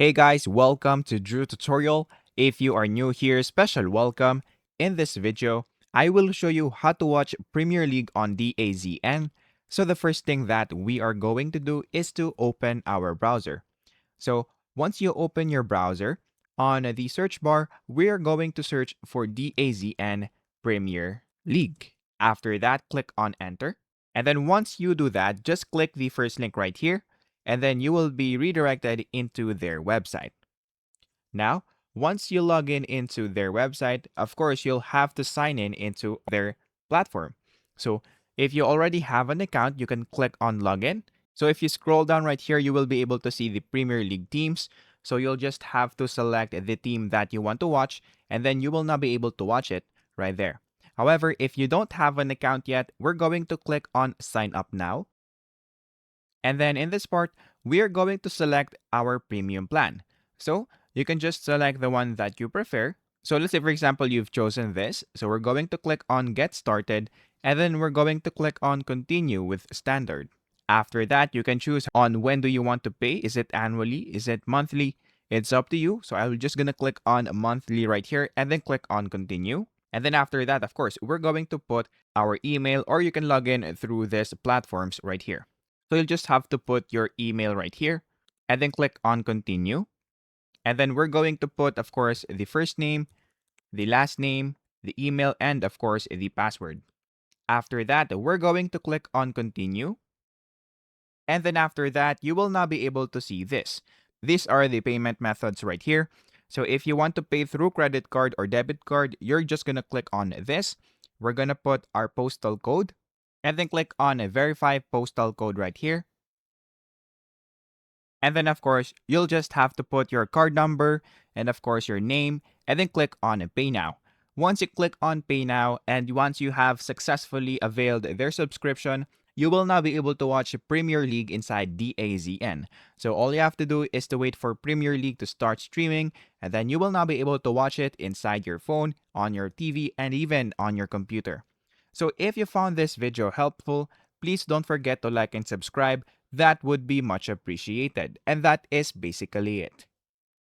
Hey guys, welcome to Drew Tutorial. If you are new here, special welcome. In this video, I will show you how to watch Premier League on DAZN. So the first thing that we are going to do is to open our browser. So once you open your browser, on the search bar, we are going to search for DAZN Premier League. After that, click on enter. And then once you do that, just click the first link right here, and then you will be redirected into their website. Now, once you log in into their website, of course, you'll have to sign in into their platform. So if you already have an account, you can click on login. So if you scroll down right here, you will be able to see the Premier League teams. So you'll just have to select the team that you want to watch, and then you will now be able to watch it right there. However, if you don't have an account yet, we're going to click on sign up now. And then in this part, we are going to select our premium plan. So you can just select the one that you prefer. So let's say, for example, you've chosen this. So we're going to click on get started, and then we're going to click on continue with standard. After that, you can choose on when do you want to pay. Is it annually? Is it monthly? It's up to you. So I'm just going to click on monthly right here and then click on continue. And then after that, of course, we're going to put our email, or you can log in through these platforms right here. So you'll just have to put your email right here and then click on continue. And then we're going to put, of course, the first name, the last name, the email, and of course, the password. After that, we're going to click on continue. And then after that, you will now be able to see this. These are the payment methods right here. So if you want to pay through credit card or debit card, you're just going to click on this. We're going to put our postal code and then click on verify postal code right here. And then, of course, you'll just have to put your card number and, of course, your name, and then click on Pay Now. Once you click on Pay Now, and once you have successfully availed their subscription, you will now be able to watch Premier League inside DAZN. So all you have to do is to wait for Premier League to start streaming, and then you will now be able to watch it inside your phone, on your TV, and even on your computer. So if you found this video helpful, please don't forget to like and subscribe. That would be much appreciated. And that is basically it.